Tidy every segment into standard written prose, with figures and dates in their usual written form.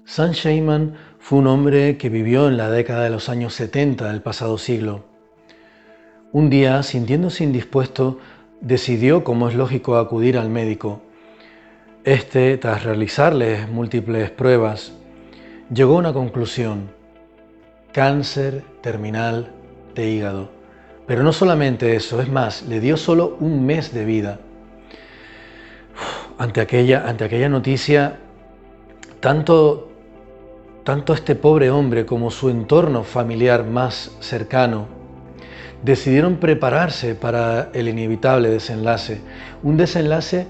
Sam Shaman fue un hombre que vivió en la década de los años 70 del pasado siglo. Un día, sintiéndose indispuesto, decidió, como es lógico, acudir al médico. Tras realizarle múltiples pruebas, llegó a una conclusión: cáncer terminal de hígado. Pero no solamente eso, es más, le dio solo un mes de vida. Ante aquella noticia, tanto este pobre hombre como su entorno familiar más cercano decidieron prepararse para el inevitable desenlace. Un desenlace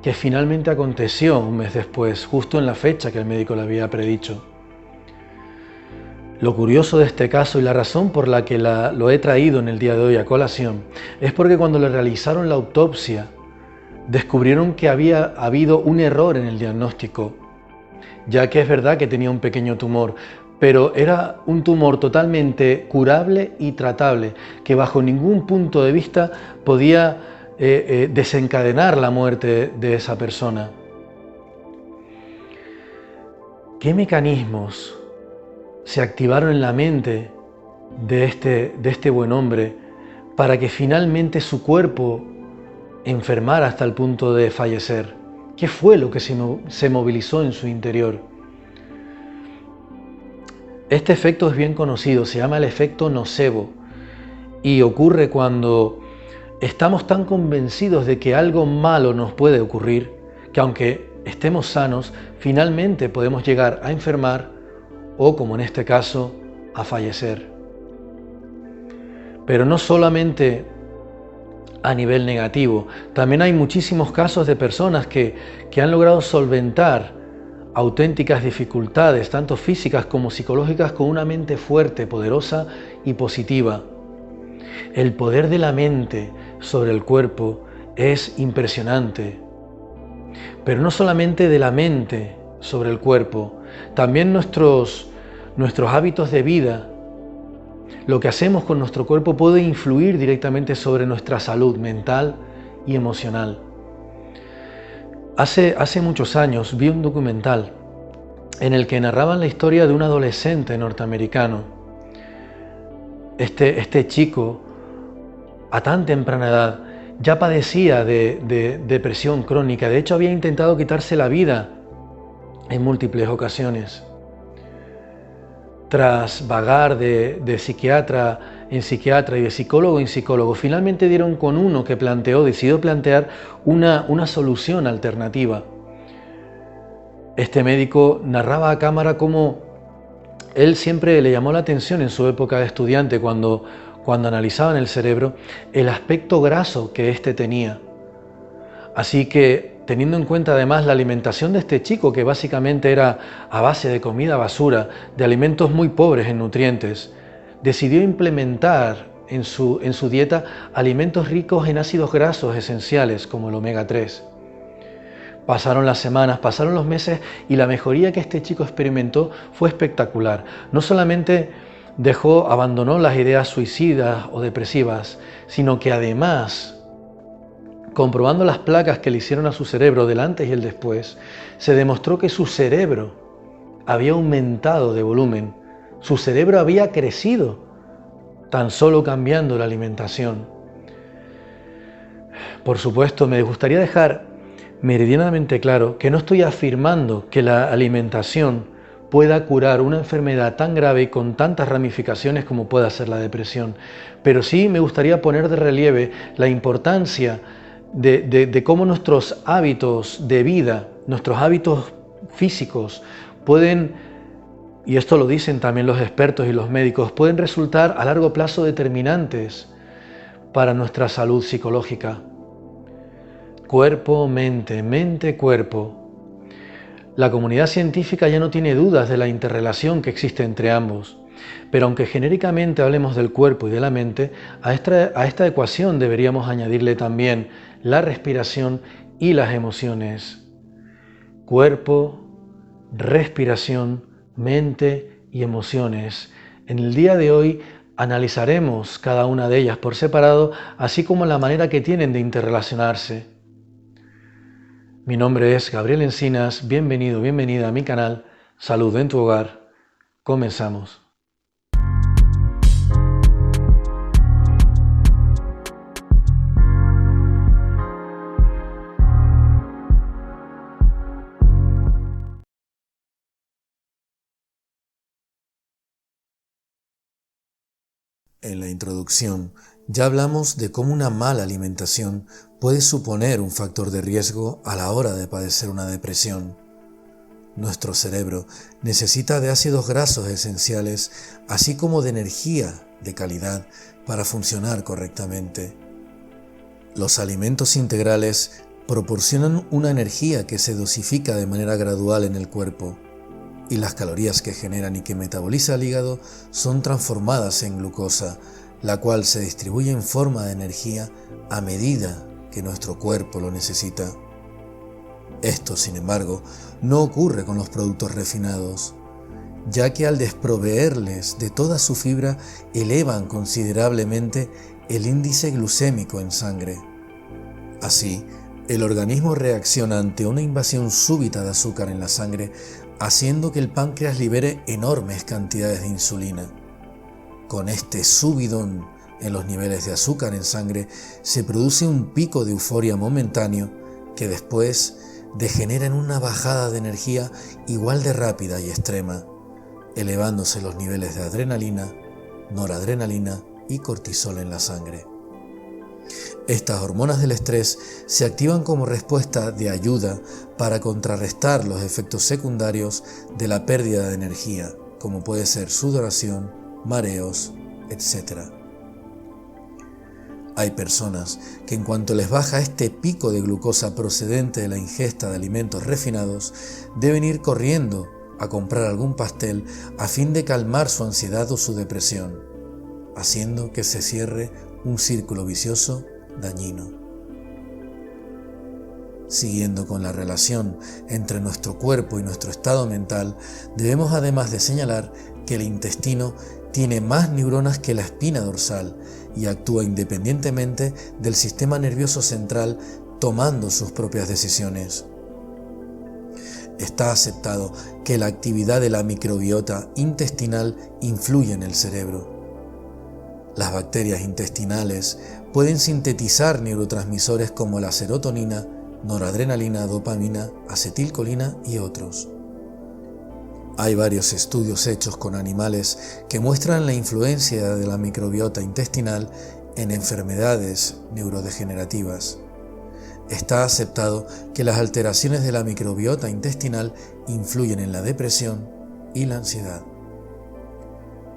que finalmente aconteció un mes después, justo en la fecha que el médico le había predicho. Lo curioso de este caso y la razón por la que lo he traído en el día de hoy a colación es porque cuando le realizaron la autopsia descubrieron que había habido un error en el diagnóstico, ya que es verdad que tenía un pequeño tumor, pero era un tumor totalmente curable y tratable, que bajo ningún punto de vista podía desencadenar la muerte de esa persona. ¿Qué mecanismos se activaron en la mente de este buen hombre para que finalmente su cuerpo enfermara hasta el punto de fallecer? ¿Qué fue lo que se movilizó en su interior? Este efecto es bien conocido, se llama el efecto nocebo y ocurre cuando estamos tan convencidos de que algo malo nos puede ocurrir que aunque estemos sanos, finalmente podemos llegar a enfermar o, como en este caso, a fallecer. Pero no solamente a nivel negativo, también hay muchísimos casos de personas que han logrado solventar auténticas dificultades, tanto físicas como psicológicas, con una mente fuerte, poderosa y positiva. El poder de la mente sobre el cuerpo es impresionante. Pero no solamente de la mente sobre el cuerpo, también nuestros hábitos de vida, lo que hacemos con nuestro cuerpo puede influir directamente sobre nuestra salud mental y emocional. Hace muchos años vi un documental en el que narraban la historia de un adolescente norteamericano. Este chico, a tan temprana edad, ya padecía de depresión crónica. De hecho, había intentado quitarse la vida en múltiples ocasiones. Tras vagar de psiquiatra en psiquiatra y de psicólogo en psicólogo, finalmente dieron con uno que decidió plantear una solución alternativa. Este médico narraba a cámara cómo él siempre le llamó la atención en su época de estudiante, cuando analizaban el cerebro, el aspecto graso que éste tenía. Así que, teniendo en cuenta además la alimentación de este chico, que básicamente era a base de comida basura, de alimentos muy pobres en nutrientes, decidió implementar en su dieta alimentos ricos en ácidos grasos esenciales como el omega 3. Pasaron las semanas, pasaron los meses y la mejoría que este chico experimentó fue espectacular. No solamente abandonó las ideas suicidas o depresivas, sino que además, comprobando las placas que le hicieron a su cerebro del antes y el después, se demostró que su cerebro había aumentado de volumen, su cerebro había crecido tan solo cambiando la alimentación. Por supuesto, me gustaría dejar meridianamente claro que no estoy afirmando que la alimentación pueda curar una enfermedad tan grave y con tantas ramificaciones como pueda ser la depresión, pero sí me gustaría poner de relieve la importancia de cómo nuestros hábitos de vida, nuestros hábitos físicos pueden, y esto lo dicen también los expertos y los médicos, pueden resultar a largo plazo determinantes para nuestra salud psicológica. Cuerpo, mente, mente, cuerpo. La comunidad científica ya no tiene dudas de la interrelación que existe entre ambos, pero aunque genéricamente hablemos del cuerpo y de la mente, a esta ecuación deberíamos añadirle también la respiración y las emociones. Cuerpo, respiración, mente y emociones. En el día de hoy analizaremos cada una de ellas por separado, así como la manera que tienen de interrelacionarse. Mi nombre es Gabriel Encinas, bienvenido, bienvenida a mi canal Salud en tu Hogar. Comenzamos. En la introducción ya hablamos de cómo una mala alimentación puede suponer un factor de riesgo a la hora de padecer una depresión. Nuestro cerebro necesita de ácidos grasos esenciales, así como de energía de calidad para funcionar correctamente. Los alimentos integrales proporcionan una energía que se dosifica de manera gradual en el cuerpo, y las calorías que generan y que metaboliza el hígado son transformadas en glucosa, la cual se distribuye en forma de energía a medida que nuestro cuerpo lo necesita. Esto, sin embargo, no ocurre con los productos refinados, ya que al desproveerles de toda su fibra elevan considerablemente el índice glucémico en sangre. Así, el organismo reacciona ante una invasión súbita de azúcar en la sangre, haciendo que el páncreas libere enormes cantidades de insulina. Con este subidón en los niveles de azúcar en sangre se produce un pico de euforia momentáneo que después degenera en una bajada de energía igual de rápida y extrema, elevándose los niveles de adrenalina, noradrenalina y cortisol en la sangre. Estas hormonas del estrés se activan como respuesta de ayuda para contrarrestar los efectos secundarios de la pérdida de energía, como puede ser sudoración, mareos, etc. Hay personas que en cuanto les baja este pico de glucosa procedente de la ingesta de alimentos refinados, deben ir corriendo a comprar algún pastel a fin de calmar su ansiedad o su depresión, haciendo que se cierre un círculo vicioso dañino. Siguiendo con la relación entre nuestro cuerpo y nuestro estado mental, debemos además de señalar que el intestino tiene más neuronas que la espina dorsal y actúa independientemente del sistema nervioso central, tomando sus propias decisiones. Está aceptado que la actividad de la microbiota intestinal influye en el cerebro. Las bacterias intestinales pueden sintetizar neurotransmisores como la serotonina, noradrenalina, dopamina, acetilcolina y otros. Hay varios estudios hechos con animales que muestran la influencia de la microbiota intestinal en enfermedades neurodegenerativas. Está aceptado que las alteraciones de la microbiota intestinal influyen en la depresión y la ansiedad.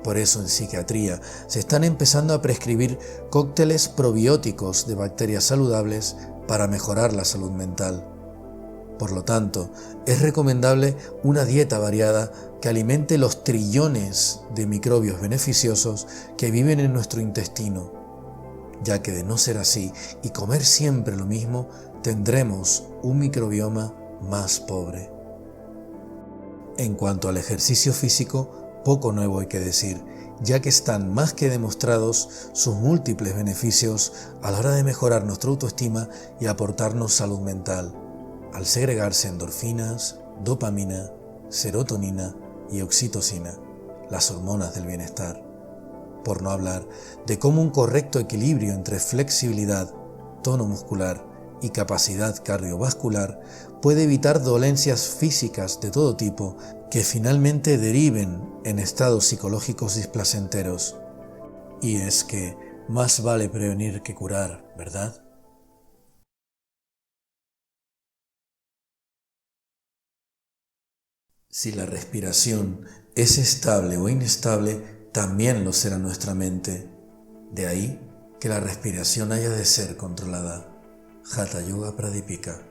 Por eso en psiquiatría se están empezando a prescribir cócteles probióticos de bacterias saludables para mejorar la salud mental. Por lo tanto, es recomendable una dieta variada que alimente los trillones de microbios beneficiosos que viven en nuestro intestino, ya que de no ser así y comer siempre lo mismo, tendremos un microbioma más pobre. En cuanto al ejercicio físico, poco nuevo hay que decir, ya que están más que demostrados sus múltiples beneficios a la hora de mejorar nuestra autoestima y aportarnos salud mental, al segregarse endorfinas, dopamina, serotonina y oxitocina, las hormonas del bienestar. Por no hablar de cómo un correcto equilibrio entre flexibilidad, tono muscular y capacidad cardiovascular puede evitar dolencias físicas de todo tipo que finalmente deriven en estados psicológicos displacenteros. Y es que más vale prevenir que curar, ¿verdad? Si la respiración es estable o inestable, también lo será nuestra mente. De ahí que la respiración haya de ser controlada. Hatha Yoga Pradipika.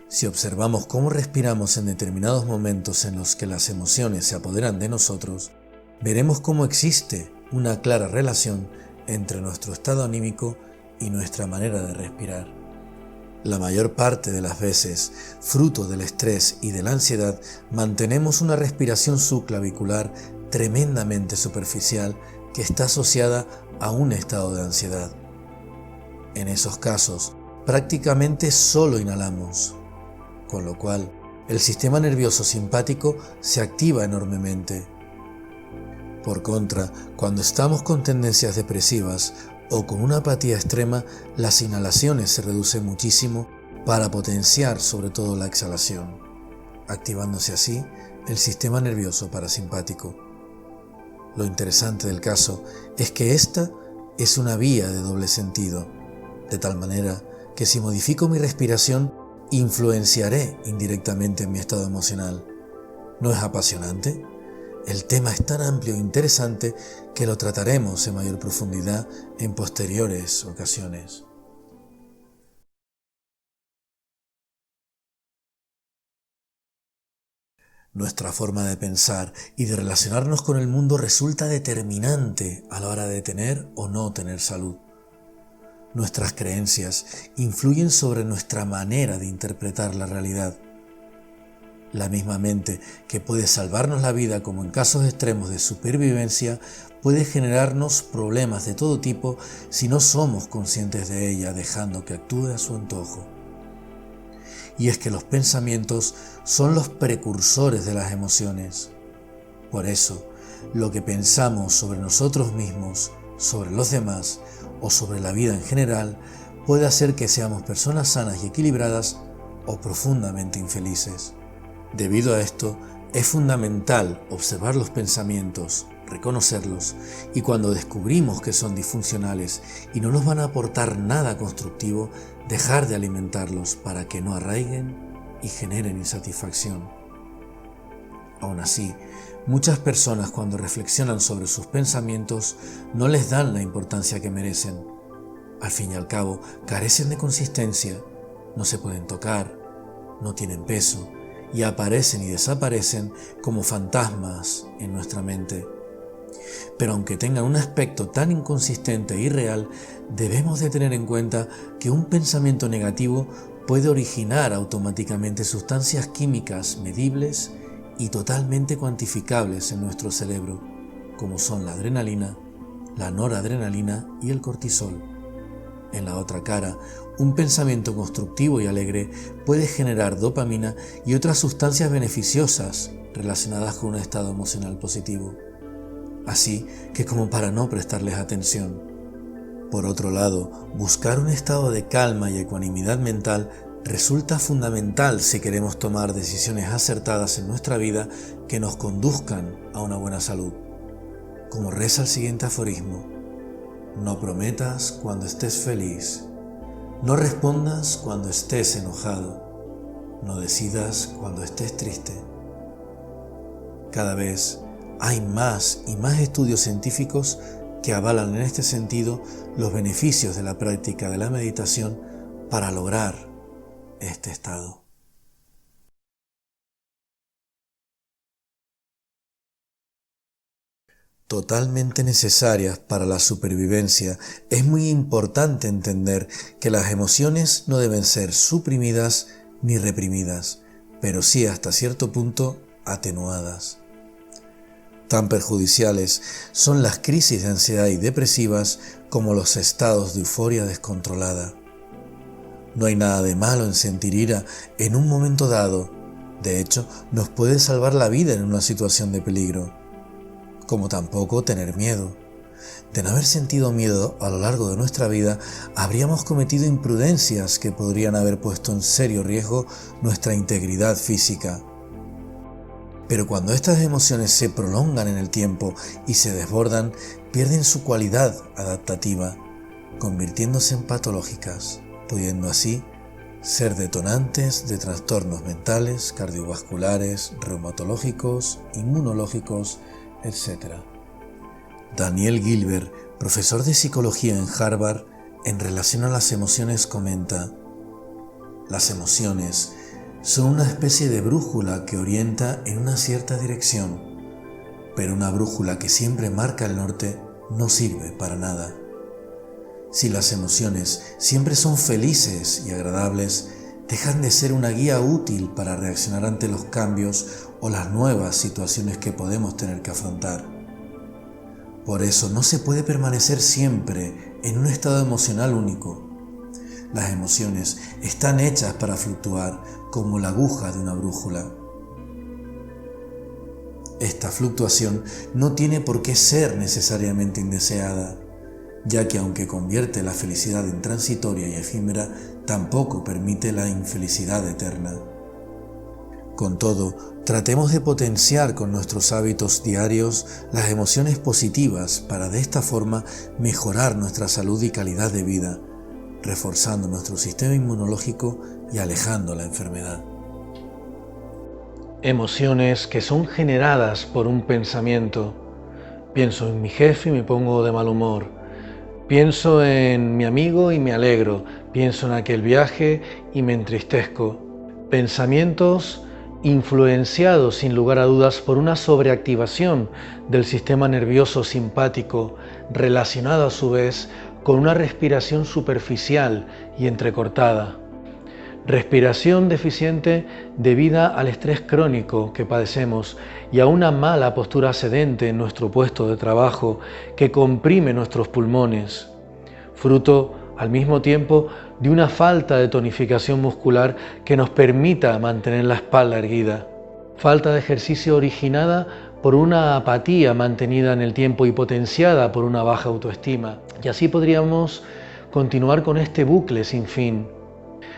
Si observamos cómo respiramos en determinados momentos en los que las emociones se apoderan de nosotros, veremos cómo existe una clara relación entre nuestro estado anímico y nuestra manera de respirar. La mayor parte de las veces, fruto del estrés y de la ansiedad, mantenemos una respiración subclavicular tremendamente superficial que está asociada a un estado de ansiedad. En esos casos, prácticamente solo inhalamos, con lo cual el sistema nervioso simpático se activa enormemente. Por contra, cuando estamos con tendencias depresivas o con una apatía extrema, las inhalaciones se reducen muchísimo para potenciar sobre todo la exhalación, activándose así el sistema nervioso parasimpático. Lo interesante del caso es que esta es una vía de doble sentido, de tal manera que si modifico mi respiración, influenciaré indirectamente en mi estado emocional. ¿No es apasionante? El tema es tan amplio e interesante que lo trataremos en mayor profundidad en posteriores ocasiones. Nuestra forma de pensar y de relacionarnos con el mundo resulta determinante a la hora de tener o no tener salud. Nuestras creencias influyen sobre nuestra manera de interpretar la realidad. La misma mente que puede salvarnos la vida como en casos extremos de supervivencia puede generarnos problemas de todo tipo si no somos conscientes de ella, dejando que actúe a su antojo. Y es que los pensamientos son los precursores de las emociones. Por eso, lo que pensamos sobre nosotros mismos, sobre los demás o sobre la vida en general puede hacer que seamos personas sanas y equilibradas o profundamente infelices. Debido a esto, es fundamental observar los pensamientos, reconocerlos y cuando descubrimos que son disfuncionales y no nos van a aportar nada constructivo, dejar de alimentarlos para que no arraiguen y generen insatisfacción. Aún así, muchas personas cuando reflexionan sobre sus pensamientos no les dan la importancia que merecen. Al fin y al cabo, carecen de consistencia, no se pueden tocar, no tienen peso y aparecen y desaparecen como fantasmas en nuestra mente. Pero aunque tengan un aspecto tan inconsistente e irreal, debemos de tener en cuenta que un pensamiento negativo puede originar automáticamente sustancias químicas medibles y totalmente cuantificables en nuestro cerebro, como son la adrenalina, la noradrenalina y el cortisol. En la otra cara, un pensamiento constructivo y alegre puede generar dopamina y otras sustancias beneficiosas relacionadas con un estado emocional positivo. Así que como para no prestarles atención. Por otro lado, buscar un estado de calma y ecuanimidad mental resulta fundamental si queremos tomar decisiones acertadas en nuestra vida que nos conduzcan a una buena salud. Como reza el siguiente aforismo: no prometas cuando estés feliz, no respondas cuando estés enojado, no decidas cuando estés triste. Cada vez hay más y más estudios científicos que avalan en este sentido los beneficios de la práctica de la meditación para lograr este estado. Totalmente necesarias para la supervivencia, es muy importante entender que las emociones no deben ser suprimidas ni reprimidas, pero sí hasta cierto punto atenuadas. Tan perjudiciales son las crisis de ansiedad y depresivas como los estados de euforia descontrolada. No hay nada de malo en sentir ira en un momento dado. De hecho, nos puede salvar la vida en una situación de peligro. Como tampoco tener miedo. De no haber sentido miedo a lo largo de nuestra vida, habríamos cometido imprudencias que podrían haber puesto en serio riesgo nuestra integridad física. Pero cuando estas emociones se prolongan en el tiempo y se desbordan, pierden su cualidad adaptativa, convirtiéndose en patológicas, pudiendo así ser detonantes de trastornos mentales, cardiovasculares, reumatológicos, inmunológicos, etc. Daniel Gilbert, profesor de psicología en Harvard, en relación a las emociones comenta: las emociones son una especie de brújula que orienta en una cierta dirección, pero una brújula que siempre marca el norte no sirve para nada. Si las emociones siempre son felices y agradables, dejan de ser una guía útil para reaccionar ante los cambios o las nuevas situaciones que podemos tener que afrontar. Por eso no se puede permanecer siempre en un estado emocional único. Las emociones están hechas para fluctuar como la aguja de una brújula. Esta fluctuación no tiene por qué ser necesariamente indeseada, ya que aunque convierte la felicidad en transitoria y efímera, tampoco permite la infelicidad eterna. Con todo, tratemos de potenciar con nuestros hábitos diarios las emociones positivas para de esta forma mejorar nuestra salud y calidad de vida, reforzando nuestro sistema inmunológico y alejando la enfermedad. Emociones que son generadas por un pensamiento. Pienso en mi jefe y me pongo de mal humor. Pienso en mi amigo y me alegro. Pienso en aquel viaje y me entristezco. Pensamientos influenciados sin lugar a dudas por una sobreactivación del sistema nervioso simpático, relacionado a su vez con una respiración superficial y entrecortada. Respiración deficiente debida al estrés crónico que padecemos y a una mala postura sedente en nuestro puesto de trabajo que comprime nuestros pulmones, fruto al mismo tiempo de una falta de tonificación muscular que nos permita mantener la espalda erguida, falta de ejercicio originada por una apatía mantenida en el tiempo y potenciada por una baja autoestima. Y así podríamos continuar con este bucle sin fin.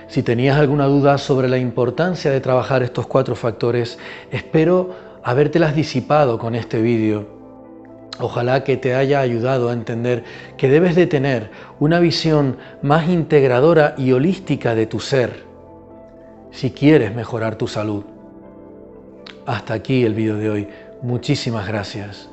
Si tenías alguna duda sobre la importancia de trabajar estos 4 factores, espero habértelas disipado con este vídeo. Ojalá que te haya ayudado a entender que debes de tener una visión más integradora y holística de tu ser si quieres mejorar tu salud. Hasta aquí el vídeo de hoy. Muchísimas gracias.